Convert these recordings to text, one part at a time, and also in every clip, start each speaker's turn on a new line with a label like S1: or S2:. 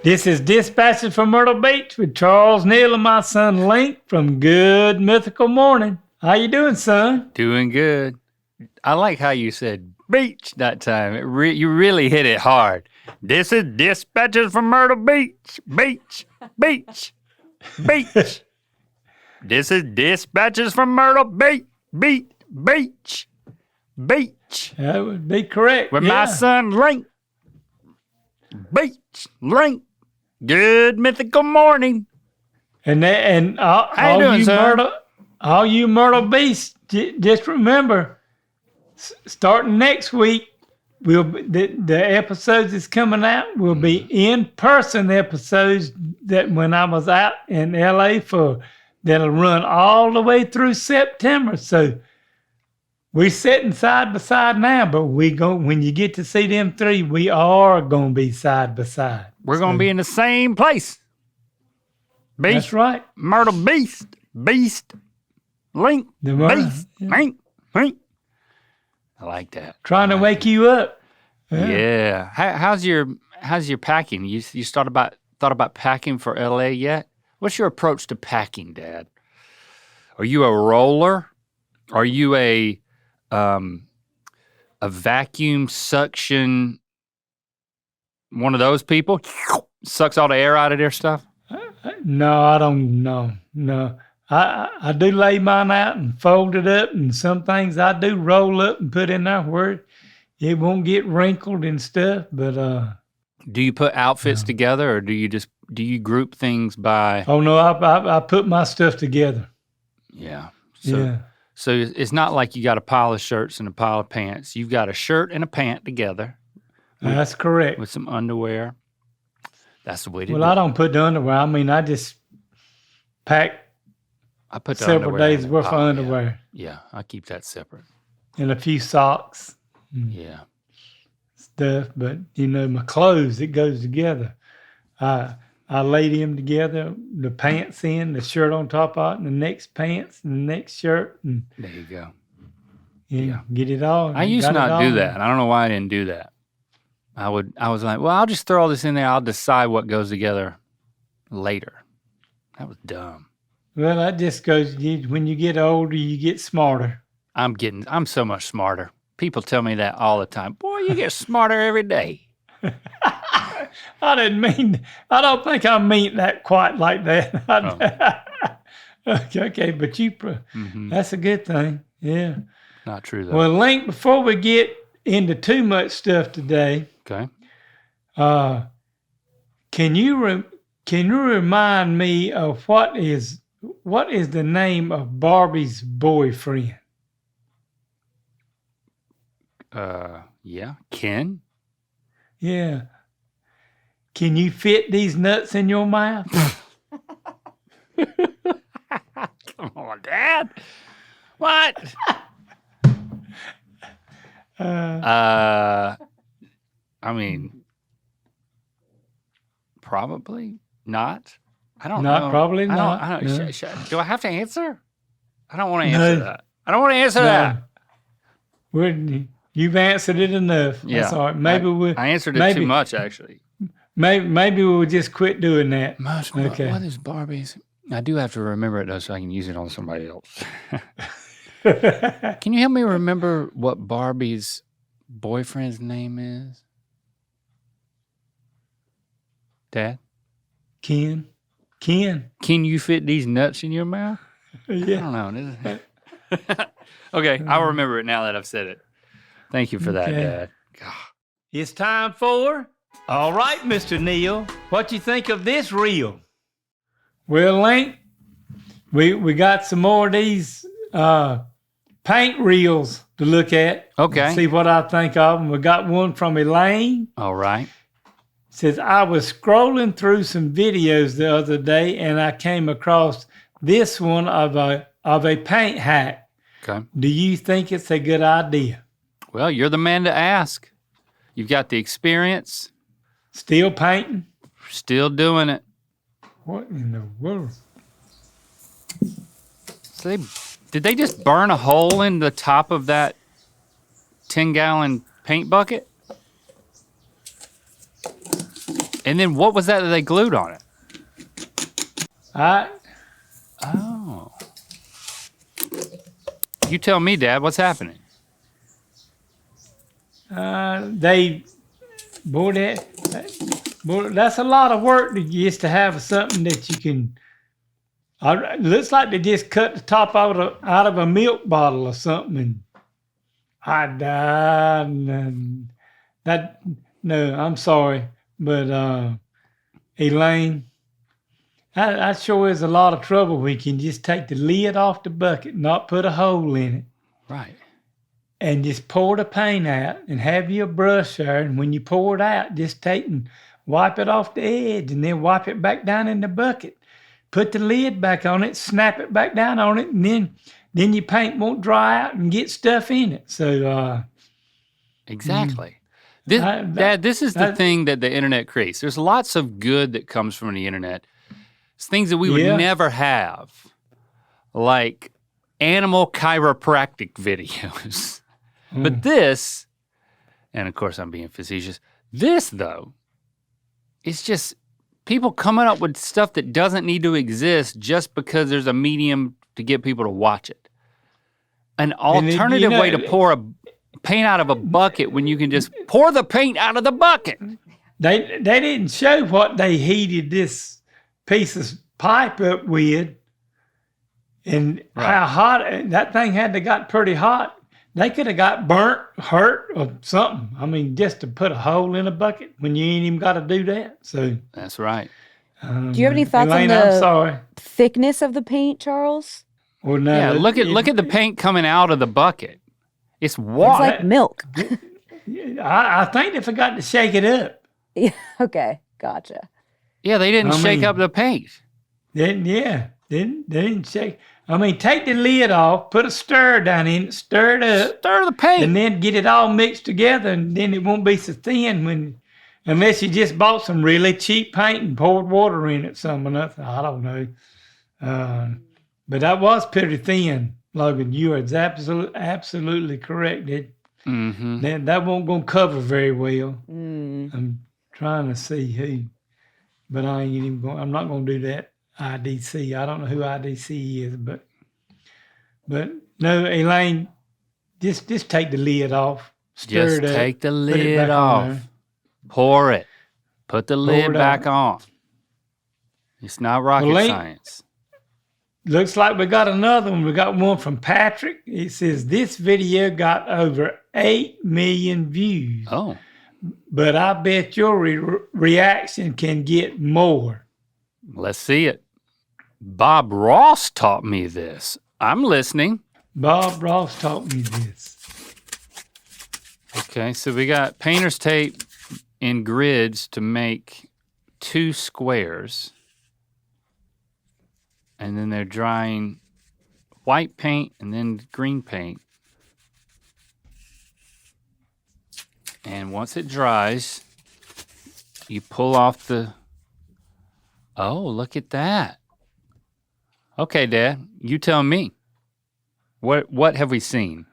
S1: This is Dispatches from Myrtle Beach with Charles Neal and my son Link from Good Mythical Morning. How you doing, son?
S2: Doing good. I like how you said beach that time. You really hit it hard. This is Dispatches from Myrtle Beach. Beach. Beach. Beach. This is Dispatches from Myrtle Beach. Beach. Beach. Beach.
S1: That would be correct.
S2: With my son Link. Beach. Link. Good Mythical Morning.
S1: And all you Myrtle Beach, just remember, starting next week, the episodes that's coming out will be in-person episodes that when I was out in LA that'll run all the way through September. So we're sitting side by side now, but when you get to see them three, we are going to be side by side.
S2: We're going to be in the same place. Beast.
S1: That's right.
S2: Myrtle Beast. Beast. Link. Beast. Link. Link. I like that.
S1: Trying to wake you up.
S2: Yeah. How's your packing? You thought about packing for LA yet? What's your approach to packing, Dad? Are you a roller? Are you a vacuum suction, one of those people? Sucks all the air out of their stuff?
S1: No, I don't know. No. I do lay mine out and fold it up, and some things I do roll up and put in there where it won't get wrinkled and stuff, but
S2: do you put outfits together, or do you group things by?
S1: Oh no, I put my stuff together.
S2: Yeah. So it's not like you got a pile of shirts and a pile of pants. You've got a shirt and a pant together.
S1: That's correct.
S2: With some underwear. That's the way to do it.
S1: Well, I don't put the underwear. I mean, I just pack several days worth of underwear.
S2: Yeah, I keep that separate.
S1: And a few socks.
S2: Yeah.
S1: Stuff, but my clothes, it goes together. I lay them together, the pants in, the shirt on top of it, and the next pants, and the next shirt. And
S2: there you go.
S1: Yeah. Get it all.
S2: I used to not do that. I don't know why I didn't do that. I was like, well, I'll just throw all this in there. I'll decide what goes together later. That was dumb.
S1: Well, that just goes, when you get older, you get smarter.
S2: I'm so much smarter. People tell me that all the time. Boy, you get smarter every day.
S1: I don't think I mean that quite like that. Okay, but that's a good thing. Yeah.
S2: Not true, though.
S1: Well, Link, before we get into too much stuff today,
S2: okay.
S1: Can you remind me of what is the name of Barbie's boyfriend?
S2: Yeah, Ken.
S1: Yeah. Can you fit these nuts in your mouth?
S2: Come on, Dad. What? I mean, probably not. I don't know.
S1: Probably not.
S2: I don't. Do I have to answer? I don't want to answer that. I don't want to answer that.
S1: You've answered it enough.
S2: Yeah.
S1: That's all right. Maybe
S2: I answered it too much, actually.
S1: Maybe we'll just quit doing that.
S2: Okay. What is Barbie's? I do have to remember it, though, so I can use it on somebody else. Can you help me remember what Barbie's boyfriend's name is? Dad?
S1: Ken.
S2: Can you fit these nuts in your mouth?
S1: Yeah.
S2: I don't know. Okay, I'll remember it now that I've said it. Thank you for that, Dad. God.
S1: It's time for... All right, Mr. Neal, what you think of this reel? Well, Link, we got some more of these paint reels to look at.
S2: Okay.
S1: See what I think of them. We got one from Elaine.
S2: All right.
S1: Says, I was scrolling through some videos the other day and I came across this one of a paint hack.
S2: Okay.
S1: Do you think it's a good idea?
S2: Well, you're the man to ask. You've got the experience.
S1: Still painting?
S2: Still doing it.
S1: What in the world?
S2: So did they just burn a hole in the top of that 10-gallon paint bucket? And then what was that they glued on it? Oh. You tell me, Dad, what's happening?
S1: That's a lot of work just to have something that you can. Looks like they just cut the top out of a milk bottle or something. And no, I'm sorry, but Elaine, that sure is a lot of trouble. We can just take the lid off the bucket, not put a hole in it.
S2: Right.
S1: And just pour the paint out and have your brush there. And when you pour it out, just take and wipe it off the edge and then wipe it back down in the bucket. Put the lid back on it, snap it back down on it, and then your paint won't dry out and get stuff in it. So
S2: exactly. Dad, this is the thing that the internet creates. There's lots of good that comes from the internet. It's things that we would never have, like animal chiropractic videos. But this, and of course I'm being facetious, this though, it's just people coming up with stuff that doesn't need to exist just because there's a medium to get people to watch it. An alternative way to pour a paint out of a bucket when you can just pour the paint out of the bucket.
S1: They didn't show what they heated this piece of pipe up with and how hot that thing had to got pretty hot. They could have got burnt, hurt, or something. I mean, just to put a hole in a bucket when you ain't even got to do that. So
S2: that's right.
S3: Do you have any thoughts
S1: Elaine,
S3: on
S1: I'm sorry.
S3: Thickness of the paint, Charles?
S1: Well, no,
S2: yeah, look at the paint coming out of the bucket. It's water.
S3: It's like milk.
S1: I think they forgot to shake it up.
S3: Yeah, okay, gotcha.
S2: Yeah, they didn't shake up the paint.
S1: They didn't shake. I mean, take the lid off, put a stir down in it, stir it up.
S2: Stir the paint.
S1: And then get it all mixed together, and then it won't be so thin unless you just bought some really cheap paint and poured water in it, some or nothing. I don't know. But that was pretty thin, Logan. You are absolutely correct. That won't go cover very well. I'm trying to see who, but I ain't even going. I'm not going to do that. IDC. I don't know who IDC is, but no, Elaine, just take the lid off. Stir it up,
S2: take the lid off. Pour it. Put the lid back on. It's not rocket science.
S1: Looks like we got another one. We got one from Patrick. It says this video got over 8 million views.
S2: Oh.
S1: But I bet your reaction can get more.
S2: Let's see it. Bob Ross taught me this. I'm listening.
S1: Bob Ross taught me this.
S2: Okay, so we got painter's tape in grids to make 2 squares. And then they're drying white paint and then green paint. And once it dries, you pull off the... Oh, look at that. Okay, Dad, you tell me. What have we seen?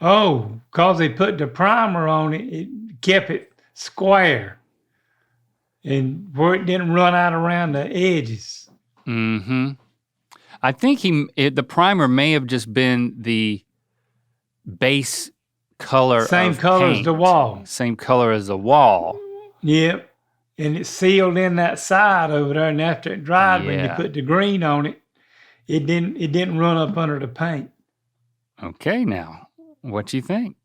S1: Oh, because they put the primer on it, it kept it square. And where it didn't run out around the edges.
S2: Mm-hmm. I think the primer may have just been the base color
S1: Same color as the wall.
S2: Same color as the wall.
S1: Yep. And it's sealed in that side over there, and after it dried, when you put the green on it, it didn't run up under the paint.
S2: Okay, now, what you think?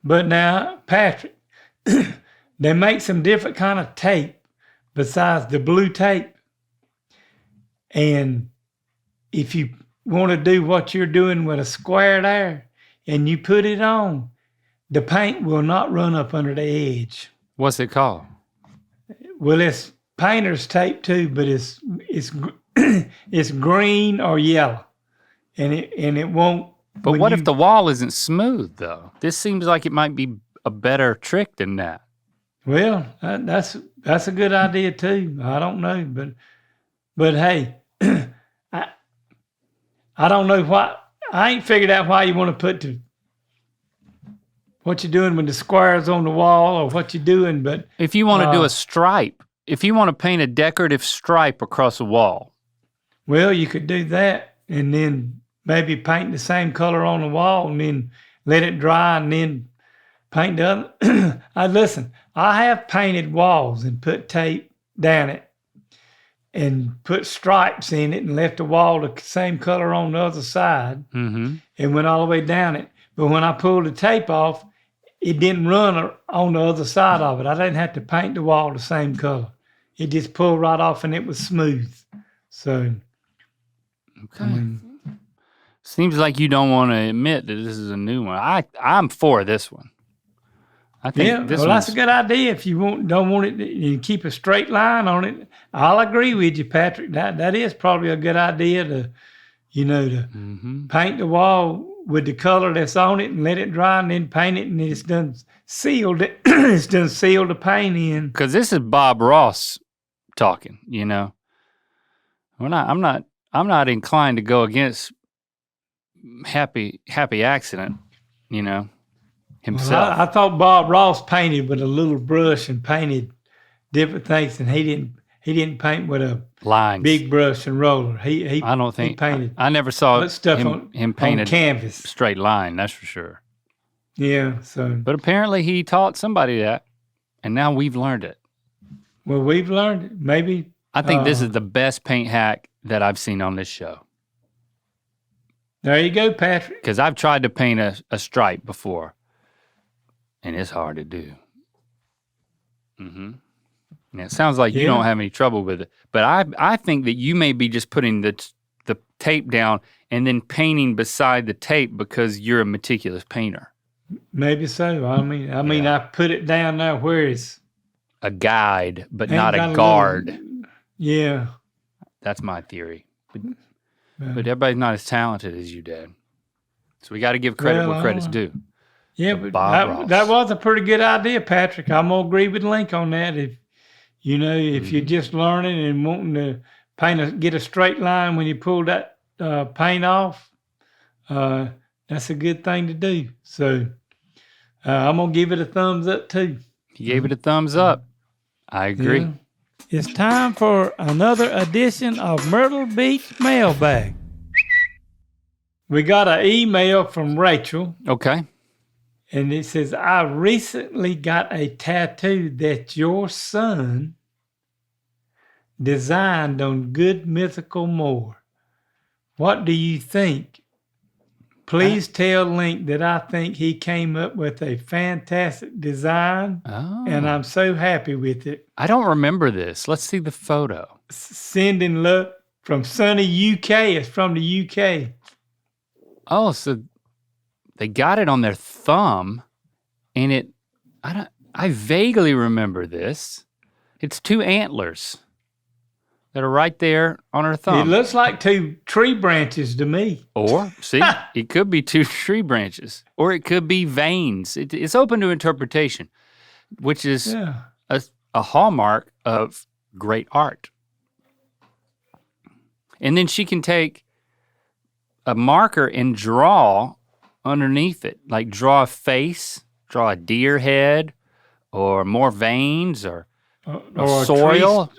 S1: But now, Patrick, they make some different kind of tape besides the blue tape. And if you want to do what you're doing with a square there, and you put it on, the paint will not run up under the edge.
S2: What's it called?
S1: Well, it's painter's tape too, but it's it's green or yellow, and it won't.
S2: But what if the wall isn't smooth though? This seems like it might be a better trick than that.
S1: Well, that's a good idea too. I don't know, but hey, I don't know why. I ain't figured out why you want to put what you're doing with the squares on the wall or what you're doing, but
S2: if you want to do a stripe if you want to paint a decorative stripe across a wall.
S1: Well, you could do that and then maybe paint the same color on the wall and then let it dry and then paint the other. Listen, I have painted walls and put tape down it and put stripes in it and left the wall the same color on the other side and went all the way down it. But when I pulled the tape off, it didn't run on the other side of it. I didn't have to paint the wall the same color. It just pulled right off and it was smooth. So,
S2: okay. Seems like you don't want to admit that this is a new one. I'm for this one. I think
S1: that's a good idea. If you don't want it, you keep a straight line on it. I'll agree with you, Patrick. That is probably a good idea to paint the wall with the color that's on it and let it dry and then paint it and it's done sealed. It's done sealed the paint in.
S2: Because this is Bob Ross talking. I'm not inclined to go against happy accident. Himself.
S1: Well, I thought Bob Ross painted with a little brush and painted different things, and he didn't paint with a big brush and roller. He painted.
S2: I never saw
S1: stuff
S2: him paint
S1: on canvas,
S2: straight line. That's for sure.
S1: Yeah. So,
S2: but apparently he taught somebody that, and now we've learned it.
S1: Well, we've learned it. Maybe
S2: I think this is the best paint hack that I've seen on this show.
S1: There you go, Patrick.
S2: Because I've tried to paint a stripe before. And it's hard to do. And it sounds like you don't have any trouble with it. But I think that you may be just putting the tape down and then painting beside the tape because you're a meticulous painter.
S1: Maybe so. I mean, I put it down there where it's
S2: a guide, but not a guard.
S1: Yeah.
S2: That's my theory. But everybody's not as talented as you, Dad. So we got to give credit where credit's due.
S1: Yeah, but that was a pretty good idea, Patrick. I'm gonna agree with Link on that. If you're just learning and wanting to get a straight line when you pull that paint off, that's a good thing to do. So I'm gonna give it a thumbs up too.
S2: You gave it a thumbs up. I agree.
S1: Yeah. It's time for another edition of Myrtle Beach Mailbag. We got an email from Rachel.
S2: Okay.
S1: And it says, I recently got a tattoo that your son designed on Good Mythical Moor. What do you think? Please tell Link that I think he came up with a fantastic design, and I'm so happy with it.
S2: I don't remember this. Let's see the photo.
S1: Sending love from sunny UK. It's from the UK.
S2: Oh, so they got it on their thumb, and I vaguely remember this. It's two antlers that are right there on her thumb.
S1: It looks like two tree branches to me.
S2: Or, see, it could be two tree branches, or it could be veins. It's open to interpretation, which is a hallmark of great art. And then she can take a marker and draw underneath it, like draw a face, draw a deer head, or more veins, or soil.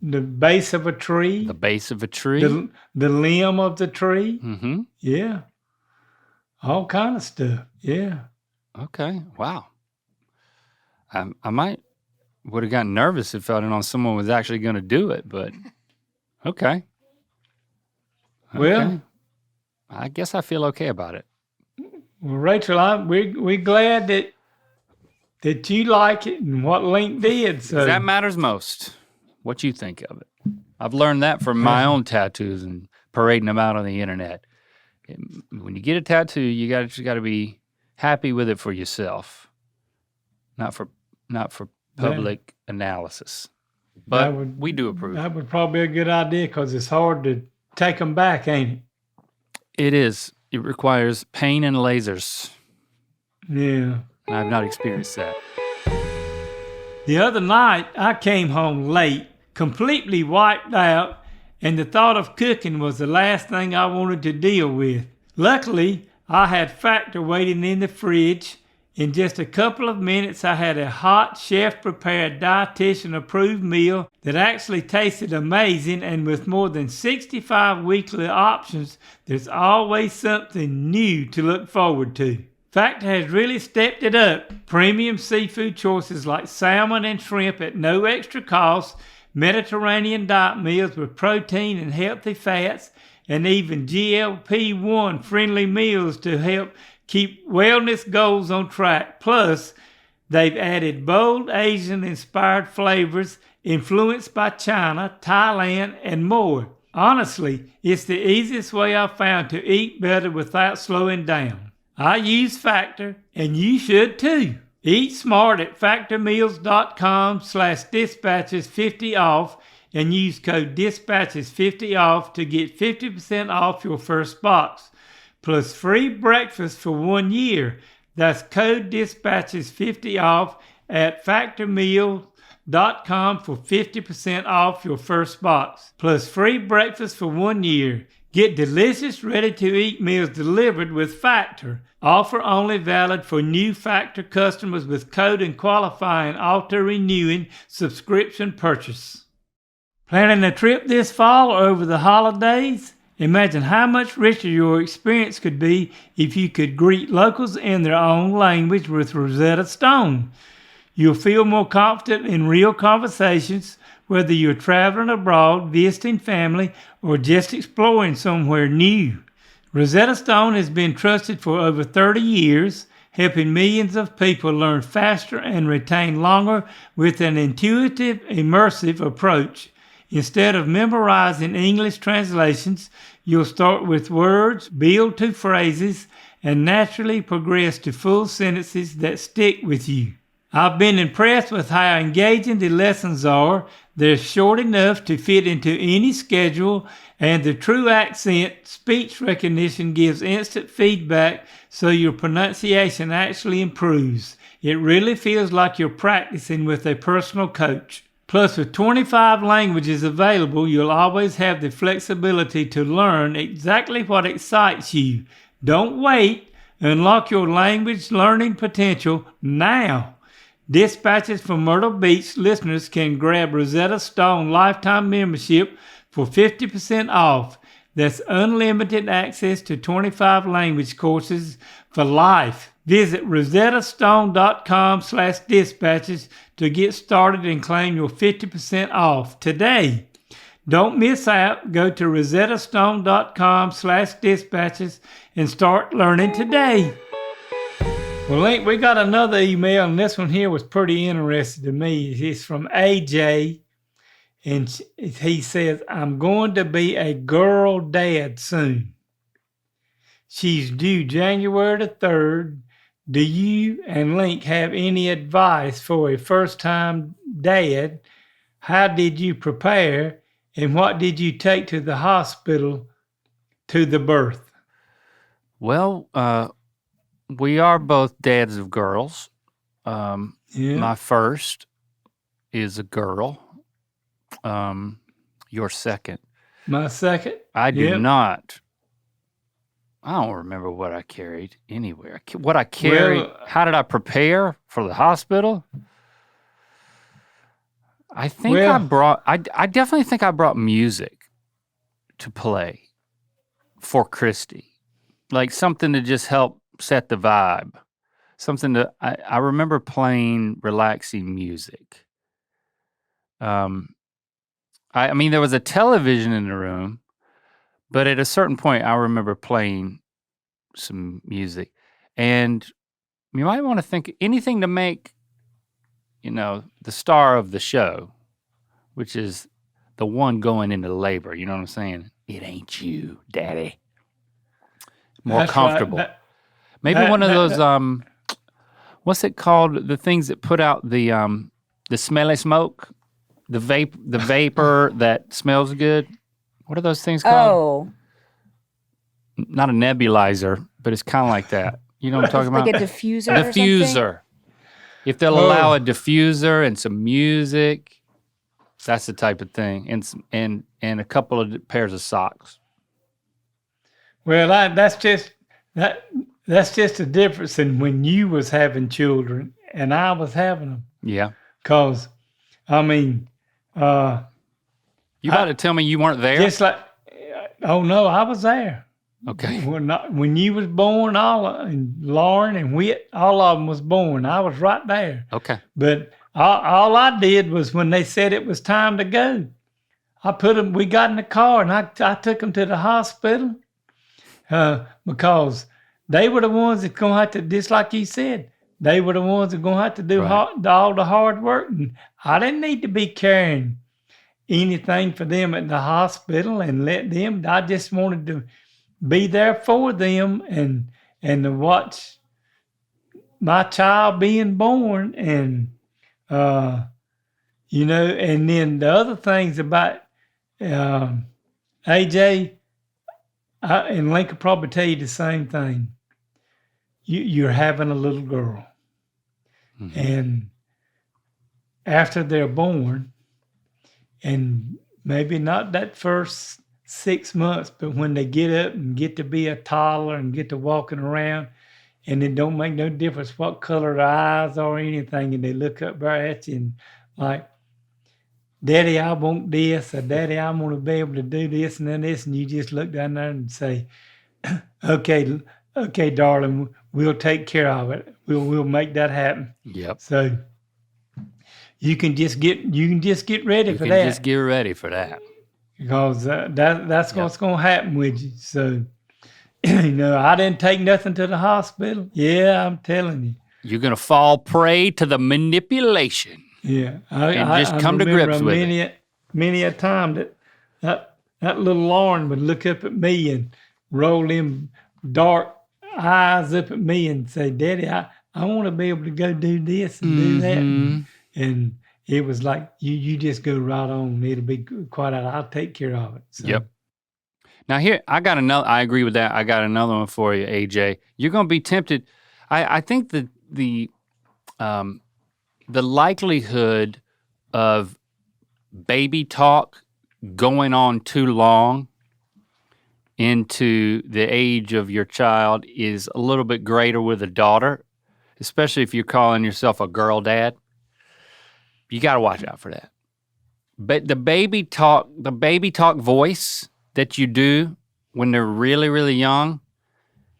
S1: The base of a tree.
S2: The base of a tree.
S1: The limb of the tree.
S2: Mm-hmm.
S1: Yeah. All kind of stuff. Yeah.
S2: Okay. Wow. I would have gotten nervous if I didn't know someone was actually going to do it, but okay.
S1: Well,
S2: I guess I feel okay about it.
S1: Well, Rachel, we're glad that you like it and what Link did. So
S2: that matters most. What you think of it. I've learned that from my own tattoos and parading them out on the internet. When you get a tattoo, you got to be happy with it for yourself, not for public analysis. But we do approve.
S1: That would probably be a good idea because it's hard to take them back, ain't it?
S2: It is. It requires pain and lasers.
S1: Yeah.
S2: And I've not experienced that.
S1: The other night, I came home late, completely wiped out, and the thought of cooking was the last thing I wanted to deal with. Luckily, I had Factor waiting in the fridge, In just a couple of minutes, I had a hot, chef-prepared, dietitian-approved meal that actually tasted amazing, and with more than 65 weekly options, there's always something new to look forward to. Factor has really stepped it up. Premium seafood choices like salmon and shrimp at no extra cost, Mediterranean diet meals with protein and healthy fats, and even GLP-1 friendly meals to help keep wellness goals on track. Plus, they've added bold Asian-inspired flavors influenced by China, Thailand, and more. Honestly, it's the easiest way I've found to eat better without slowing down. I use Factor, and you should too. Eat smart at factormeals.com/dispatches50 off and use code dispatches50 off to get 50% off your first box, plus free breakfast for 1 year. That's code dispatches50 off at factormeals.com for 50% off your first box, plus free breakfast for 1 year. Get delicious, ready-to-eat meals delivered with Factor. Offer only valid for new Factor customers with code and qualifying auto-renewing subscription purchase. Planning a trip this fall or over the holidays? Imagine how much richer your experience could be if you could greet locals in their own language with Rosetta Stone. You'll feel more confident in real conversations, whether you're traveling abroad, visiting family, or just exploring somewhere new. Rosetta Stone has been trusted for over 30 years, helping millions of people learn faster and retain longer with an intuitive, immersive approach. Instead of memorizing English translations, you'll start with words, build to phrases, and naturally progress to full sentences that stick with you. I've been impressed with how engaging the lessons are. They're short enough to fit into any schedule, and the true accent speech recognition gives instant feedback so your pronunciation actually improves. It really feels like you're practicing with a personal coach. Plus, with 25 languages available, you'll always have the flexibility to learn exactly what excites you. Don't wait. Unlock your language learning potential now. Dispatches from Myrtle Beach listeners can grab Rosetta Stone lifetime membership for 50% off. That's unlimited access to 25 language courses for life. Visit rosettastone.com/dispatches to get started and claim your 50% off today. Don't miss out. Go to rosettastone.com/dispatches and start learning today. Well, Link, we got another email, and this one here was pretty interesting to me. It's from AJ, and he says, I'm going to be a girl dad soon. She's due January the 3rd. Do you and Link have any advice for a first-time dad? How did you prepare, and what did you take to the hospital to the birth?
S2: Well, we are both dads of girls. My first is a girl. Your second.
S1: My second?
S2: I do not. I don't remember what I carried anywhere. What I carried, how did I prepare for the hospital? I think I definitely think I brought music to play for Christy. Like something to just help set the vibe. Something that I remember playing relaxing music. I mean, there was a television in the room, but at a certain point, I remember playing some music. And you might want to think anything to make, the star of the show, which is the one going into labor. You know what I'm saying? It ain't you, Daddy. More
S1: That's
S2: comfortable.
S1: Right.
S2: Maybe one of those, what's it called? The things that put out the smelly smoke, the vapor that smells good. What are those things called?
S3: Oh.
S2: Not a nebulizer, but it's kind of like that. You know what I'm talking about?
S3: Like a diffuser.
S2: Diffuser. If they'll allow a diffuser and some music, that's the type of thing, and a couple of pairs of socks.
S1: Well, that's just that. that's just the difference in when you was having children and I was having them.
S2: Yeah.
S1: Cause, I mean,
S2: You about to tell me you weren't there?
S1: just like, oh no, I was there.
S2: Okay.
S1: When you was born, and Lauren and Whit, all of them was born. I was right there.
S2: Okay.
S1: But all I did was when they said it was time to go, we got in the car and I took them to the hospital because they were the ones that going to have to, just like you said, they were the ones that going to have to do all the hard work. And I didn't need to be carrying anything for them at the hospital and let them. I just wanted to be there for them and to watch my child being born and, and then the other things about AJ, and Lincoln probably tell you the same thing. You're having a little girl. Mm-hmm. And after they're born, and maybe not that first 6 months, but when they get up and get to be a toddler and get to walking around, and it don't make no difference what color their eyes are or anything, and they look up there at you and like, Daddy, I want this, or Daddy, I want to be able to do this and then this, and you just look down there and say, okay, darling, we'll take care of it. We'll make that happen.
S2: Yep.
S1: So you can just get ready for that.
S2: Just get ready for that.
S1: Because that's what's going to happen with you. So, I didn't take nothing to the hospital. Yeah, I'm telling you.
S2: You're going to fall prey to the manipulation.
S1: Yeah.
S2: I just come to grips with it.
S1: Many a time that little Lauren would look up at me and roll them dark eyes up at me and say, Daddy, I want to be able to go do this and do that. And it was like, you just go right on. It'll be quite out. I'll take care of it. So.
S2: Yep. Now here, I agree with that. I got another one for you, AJ. You're going to be tempted. I think that the likelihood of baby talk going on too long into the age of your child is a little bit greater with a daughter, especially if you're calling yourself a girl dad. You got to watch out for that. But the baby talk voice that you do when they're really, really young,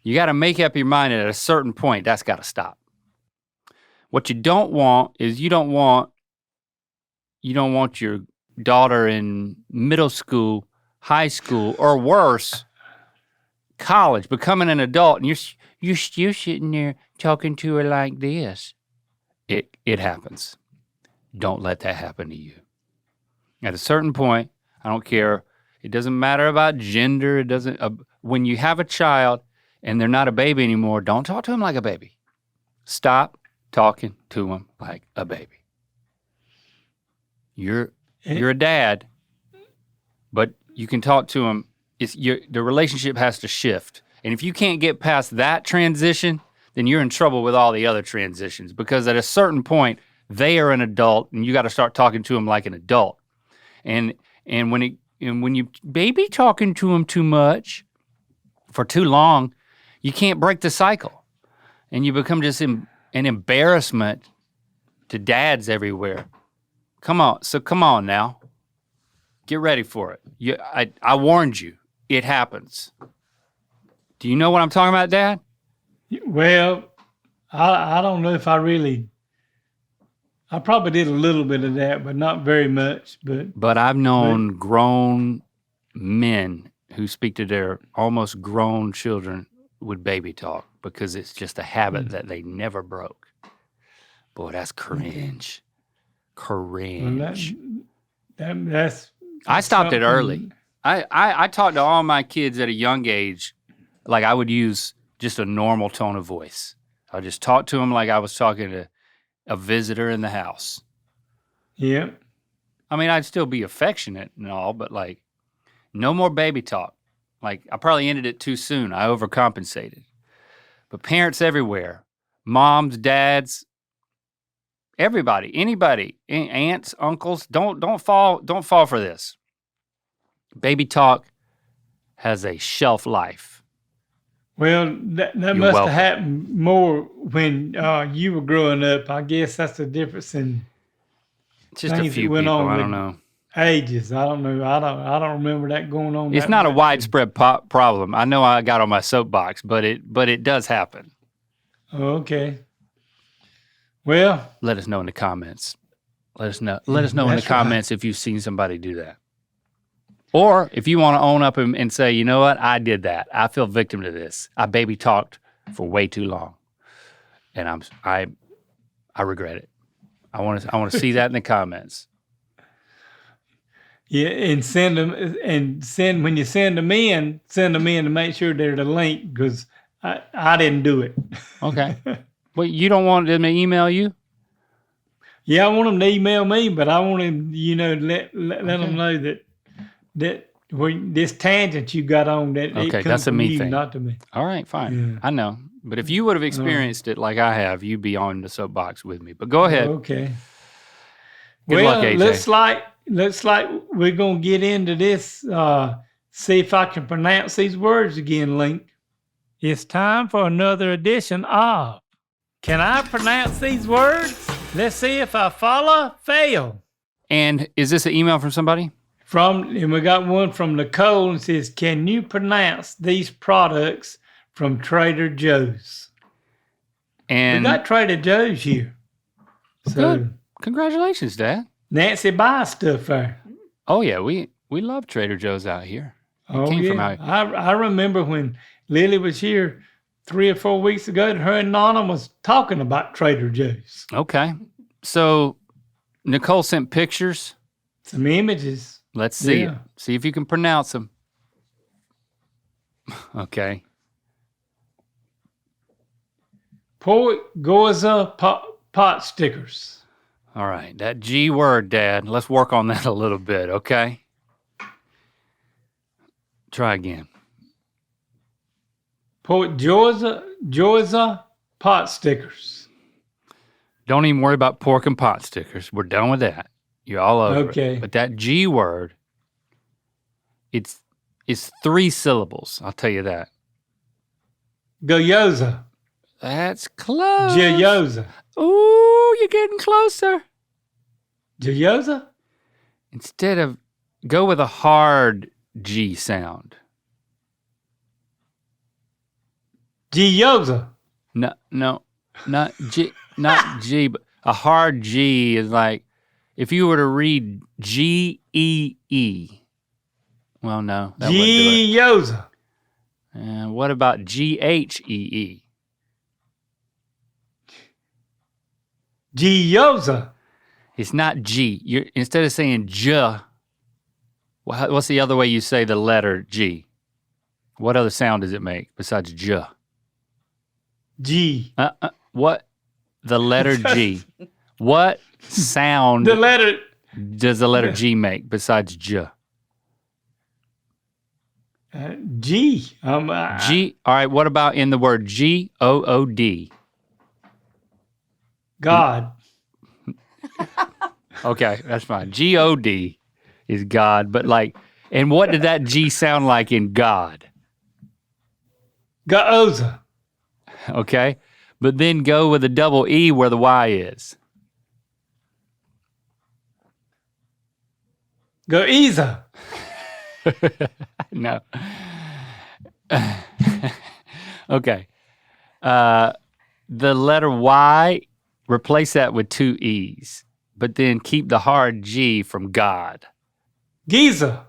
S2: you got to make up your mind at a certain point, that's got to stop. What you don't want is you don't want your daughter in middle school, high school, or worse, college, becoming an adult, and you're still sitting there talking to her like this. It happens. Don't let that happen to you. At a certain point, I don't care. It doesn't matter about gender. It doesn't. When you have a child and they're not a baby anymore, don't talk to them like a baby. Stop talking to them like a baby. You're a dad, but you can talk to them. The relationship has to shift. And if you can't get past that transition, then you're in trouble with all the other transitions, because at a certain point, they are an adult and you got to start talking to them like an adult. And when you baby talking to them too much for too long, you can't break the cycle. And you become just an embarrassment to dads everywhere. Come on now. Get ready for it. I warned you. It happens. Do you know what I'm talking about, Dad?
S1: Well, I don't know if I probably did a little bit of that, but not very much. But
S2: I've known grown men who speak to their almost grown children with baby talk because it's just a habit that they never broke. Boy, that's cringe. Cringe.
S1: Well, that's
S2: I stopped it early. I talked to all my kids at a young age like I would use just a normal tone of voice. I just talk to them like I was talking to a visitor in the house.
S1: Yeah.
S2: I mean, I'd still be affectionate and all, but like, no more baby talk. Like, I probably ended it too soon. I overcompensated. But parents everywhere, moms, dads, everybody, anybody, aunts, uncles, don't fall for this. Baby talk has a shelf life.
S1: Well, that
S2: You're
S1: must have
S2: welcome.
S1: happened more when you were growing up. I guess that's the difference in
S2: It's just a
S1: things that
S2: few
S1: went
S2: people.
S1: on
S2: I
S1: with
S2: don't know.
S1: ages. I don't know. I don't remember that going on.
S2: It's
S1: that
S2: not a
S1: much.
S2: widespread problem. I know I got on my soapbox, but it does happen.
S1: Okay. Well,
S2: Let us know in the comments. Let us know in the
S1: that's
S2: comments if you've seen somebody do that. Or if you want to own up and say, you know what, I did that. I feel victim to this. I baby talked for way too long, and I regret it. I want to see that in the comments.
S1: yeah, and send them when you send them in to make sure they're the link because I didn't do it.
S2: Okay. Well, you don't want them to email you?
S1: Yeah, I want them to email me, but I want them, let them know that this tangent you got on that it
S2: Okay,
S1: comes
S2: that's a
S1: from
S2: me
S1: you,
S2: thing.
S1: not to me.
S2: All right, fine.
S1: Yeah.
S2: I know. But if you would have experienced it like I have, you'd be on the soapbox with me. But go ahead.
S1: Okay.
S2: Good luck, AJ.
S1: Looks like we're gonna get into this. See if I can pronounce these words again, Link. It's time for another edition of Can I Pronounce These Words? Let's see if I follow, fail.
S2: And is this an email from somebody?
S1: And we got one from Nicole and says, can you pronounce these products from Trader Joe's?
S2: And
S1: we got Trader Joe's here. So
S2: good. Congratulations, Dad.
S1: Nancy buys stuff there.
S2: Oh yeah, we love Trader Joe's out here.
S1: Oh yeah, I remember when Lily was here 3 or 4 weeks ago. Her and Nana was talking about Trader Joe's.
S2: Okay, so Nicole sent pictures.
S1: Some images.
S2: Let's see it. See if you can pronounce them. Okay.
S1: Pork Goza pot stickers.
S2: All right, that G word, Dad. Let's work on that a little bit, okay? Try again.
S1: Port Georgia pot stickers.
S2: Don't even worry about pork and pot stickers. We're done with that. You're all over
S1: Okay.
S2: it. But that G word, it's 3 syllables. I'll tell you that.
S1: Gyoza.
S2: That's close.
S1: Gyoza.
S2: Ooh, you're getting closer.
S1: Gyoza?
S2: Instead of, go with a hard G sound.
S1: Gyoza.
S2: No, not G, but a hard G is like, if you were to read G-E-E. Well, no, that wouldn't do it.
S1: Gyoza.
S2: And what about G-H-E-E?
S1: Gyoza.
S2: It's not G. Instead of saying J, what's the other way you say the letter G? What other sound does it make besides J?
S1: G.
S2: What? The letter G. What sound
S1: The letter.
S2: does the letter G make besides J?
S1: G.
S2: G. All right, what about in the word G-O-O-D?
S1: God.
S2: Okay, that's fine. G-O-D is God, but like, and what did that G sound like in God?
S1: Goza.
S2: Okay, but then go with a double E where the Y is.
S1: Goeza.
S2: No. Okay. The letter Y, replace that with 2 E's, but then keep the hard G from God.
S1: Giza.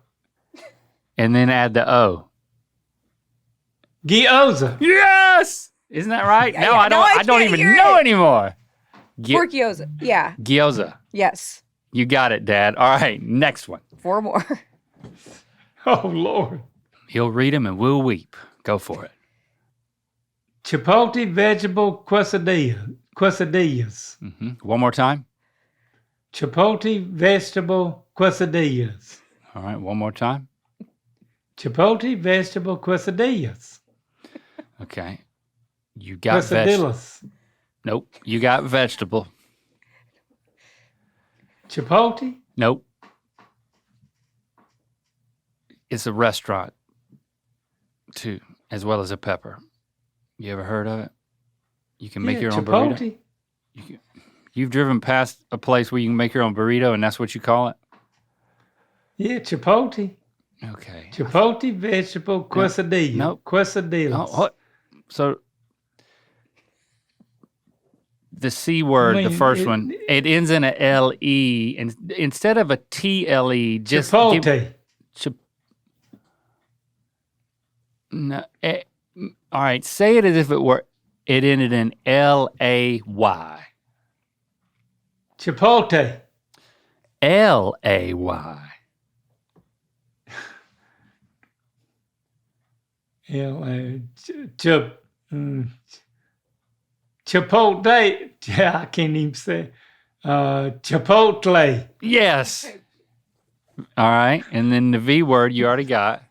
S2: And then add the O.
S1: Gyoza.
S2: Yes! Isn't that right?
S3: Yeah,
S2: now
S3: yeah.
S2: I don't
S3: can't
S2: even
S3: hear
S2: know
S3: it.
S2: anymore.
S3: Pork gyoza. Yeah.
S2: Gyoza.
S3: Yes.
S2: You got it, Dad. All right, next one.
S3: 4 more.
S1: Oh, Lord.
S2: He'll read them and we'll weep. Go for it.
S1: Chipotle vegetable quesadillas.
S2: One more time.
S1: Chipotle vegetable quesadillas.
S2: All right, one more time.
S1: Chipotle vegetable quesadillas.
S2: Okay. You got vegetable.
S1: Quesadillas.
S2: Nope. You got vegetable.
S1: Chipotle.
S2: Nope. It's a restaurant too, as well as a pepper. You ever heard of it? You can make your own
S1: Chipotle.
S2: burrito. You've driven past a place where you can make your own burrito, and that's what you call it?
S1: Yeah, Chipotle.
S2: Okay.
S1: Chipotle vegetable quesadilla.
S2: Nope.
S1: Quesadillas.
S2: Oh, what? So the C word, the first one, it ends in a L-E, and instead of a T-L-E, just
S1: Chipotle.
S2: No, all right, say it as if it ended in L-A-Y.
S1: Chipotle.
S2: L-A-Y.
S1: Chipotle. Yeah, I can't even say. Chipotle.
S2: Yes. All right, and then the V word you already got.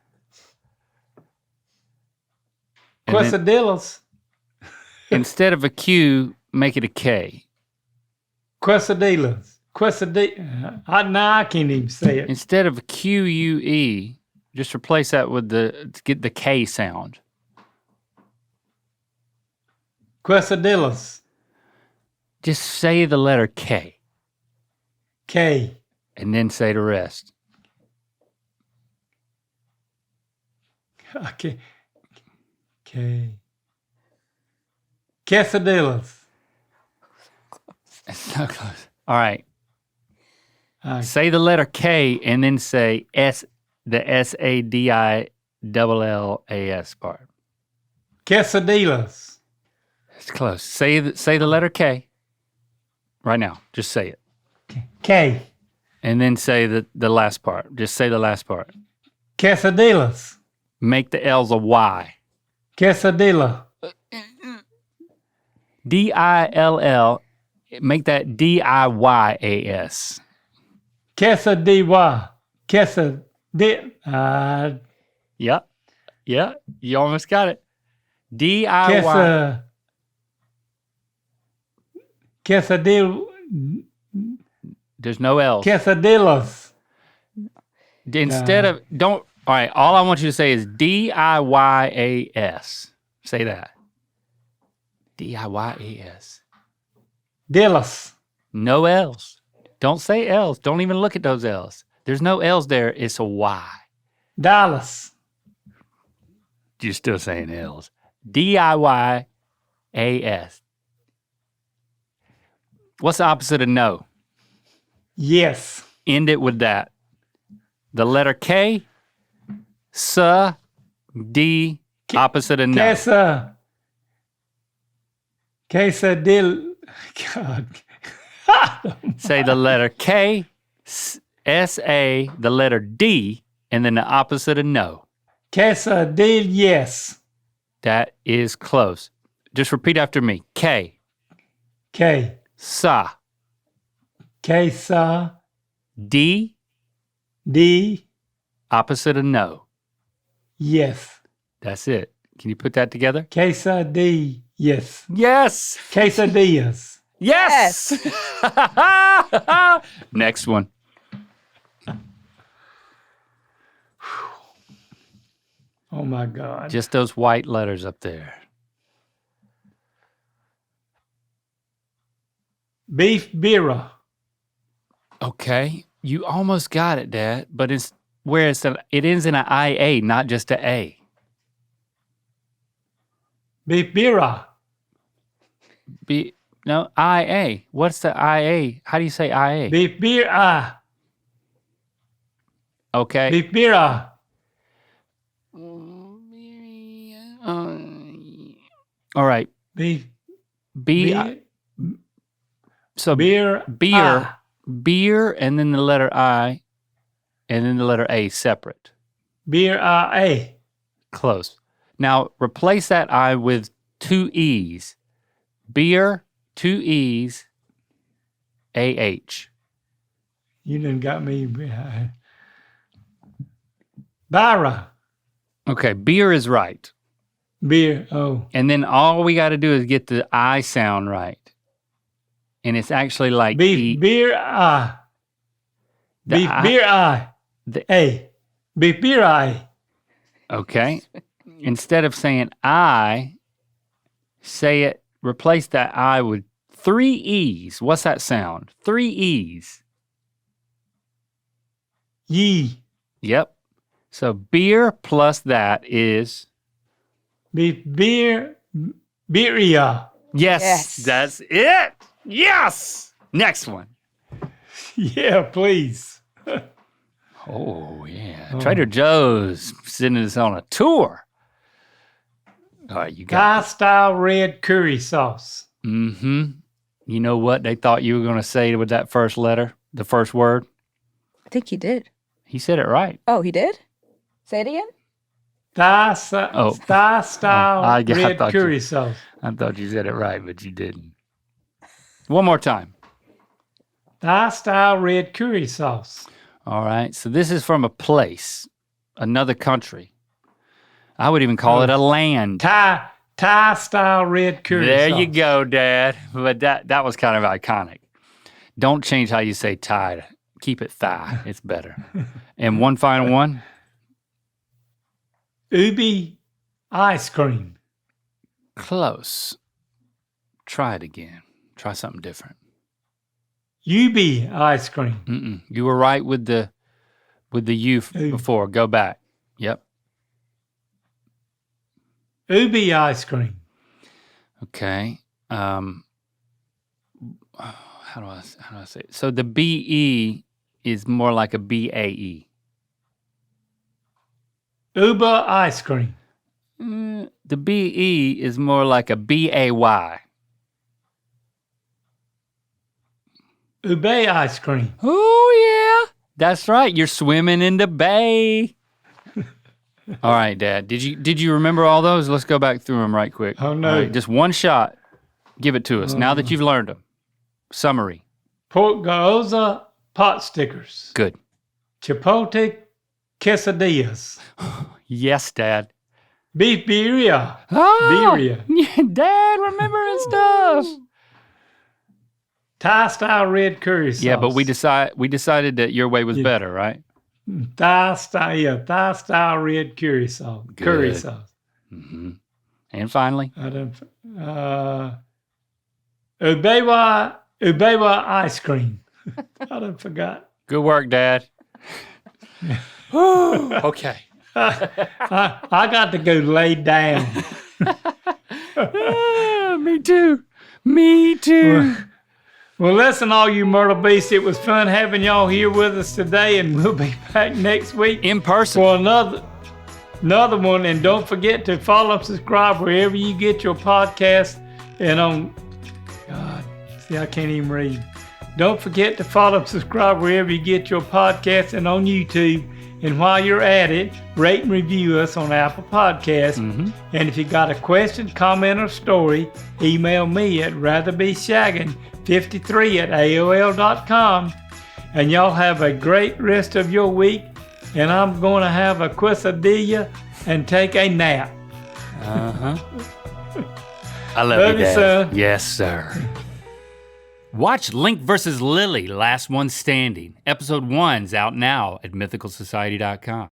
S2: And
S1: Quesadillas.
S2: Instead of a Q, make it a K.
S1: Quesadillas. I can't even say it.
S2: Instead of Q-U-E, just replace that with get the K sound.
S1: Quesadillas.
S2: Just say the letter K.
S1: K.
S2: And then say the rest.
S1: Okay. K. Quesadillas.
S2: It's so close. All right. Say the letter K and then say the S-A-D-I-L-L-A-S part.
S1: Quesadillas.
S2: It's close. Say the letter K right now. Just say it.
S1: K.
S2: And then say the last part. Just say the last part.
S1: Quesadillas.
S2: Make the L's a Y.
S1: Quesadilla.
S2: D-I-L-L. Make that D-I-Y-A-S.
S1: Quesadilla.
S2: Yep. Yeah. You almost got it. D-I-Y.
S1: Quesadilla.
S2: There's no L's.
S1: Quesadillas.
S2: Instead of, all right, all I want you to say is D-I-Y-A-S. Say that. D-I-Y-A-S.
S1: Dillas.
S2: No L's. Don't say L's. Don't even look at those L's. There's no L's there. It's a Y.
S1: Dallas.
S2: You're still saying L's. D-I-Y-A-S. What's the opposite of no?
S1: Yes.
S2: End it with that. The letter K, D, opposite of no.
S1: Quesadilla. God.
S2: Say the letter K, S-A, the letter D, and then the opposite of no.
S1: Quesadilla, yes.
S2: That is close. Just repeat after me. K.
S1: K.
S2: Sa.
S1: Quesadilla.
S2: D.
S1: D.
S2: Opposite of no.
S1: Yes.
S2: That's it. Can you put that together?
S1: Quesadilla, yes.
S2: Yes.
S1: Quesadillas.
S2: Yes. Next one.
S1: Oh my God.
S2: Just those white letters up there.
S1: Beef birra.
S2: Okay. You almost got it, Dad, but it ends in an I-A, not just an A.
S1: Beef birra.
S2: No, I-A. What's the I-A? How do you say I-A?
S1: Beef birra.
S2: Okay.
S1: Beef birra.
S2: All right.
S1: Beef.
S2: So
S1: beer.
S2: Beer, and then the letter I, and then the letter A separate.
S1: Beer, A.
S2: Close. Now replace that I with two E's. Beer, two E's, A-H.
S1: You done got me. Barra.
S2: Okay, beer is right.
S1: Beer, oh.
S2: And then all we got to do is get the I sound right. And it's actually like
S1: beef, beer, beef, beer, A. Beef, beer, I.
S2: Okay. Instead of saying I, Say it, replace that I with 3 E's. What's that sound? 3 E's.
S1: Ye.
S2: Yep. So beer plus that is?
S1: Beeria.
S2: Yes, that's it. Yes. Next one.
S1: Yeah, please.
S2: Oh, yeah. Trader Joe's sending us on a tour. All right, you got
S1: Thai-style red curry sauce.
S2: Mm-hmm. You know what they thought you were going to say with that first letter, the first word?
S3: I think he did.
S2: He said it right.
S3: Oh, he did? Say it again?
S1: Thai-style red curry sauce.
S2: I thought you said it right, but you didn't. One more time.
S1: Thai-style red curry sauce.
S2: All right. So this is from a place, another country. I would even call it a land.
S1: Thai-style red curry sauce.
S2: There you go, Dad. But that was kind of iconic. Don't change how you say Thai. Keep it Thai. It's better. And one final one.
S1: Ubi ice cream.
S2: Close. Try it again. Try something different.
S1: Ubi ice cream.
S2: Mm-mm. You were right with the U before. Go back. Yep.
S1: Ubi ice cream.
S2: Okay. How do I say it? So the BE is more like a BAE.
S1: Uba ice cream.
S2: The BE is more like a BAY.
S1: Ube ice cream.
S2: Oh yeah, that's right. You're swimming in the bay. All right, Dad. Did you remember all those? Let's go back through them right quick.
S1: Oh no.
S2: Right, just one shot. Give it to us now that you've learned them. Summary.
S1: Pork gyoza pot stickers.
S2: Good.
S1: Chipotle quesadillas.
S2: Yes, Dad.
S1: Beef birria.
S2: Oh,
S1: Birria.
S2: yeah, Dad, remembering stuff.
S1: Thai-style red curry sauce.
S2: Yeah, but we decided that your way was better, right?
S1: Thai-style red curry sauce.
S2: Good.
S1: Curry sauce.
S2: Mm-hmm. And finally,
S1: Ubewa ice cream. I done forgot.
S2: good work, Dad. Okay.
S1: I got to go lay down.
S2: Me too. Me too.
S1: Well, listen, all you Myrtle Beasts, it was fun having y'all here with us today, and we'll be back next week
S2: In person.
S1: for another one. And don't forget to follow and subscribe wherever you get your podcast. And I can't even read. Don't forget to follow and subscribe wherever you get your podcast and on YouTube. And while you're at it, rate and review us on Apple Podcasts.
S2: Mm-hmm.
S1: And if you got a question, comment, or story, email me at ratherbeshaggin53@aol.com. And y'all have a great rest of your week. And I'm going to have a quesadilla and take a nap.
S2: Uh-huh. I love you, Dad.
S1: Son.
S2: Yes, sir. Watch Link vs. Lily, Last One Standing. Episode 1's out now at mythicalsociety.com.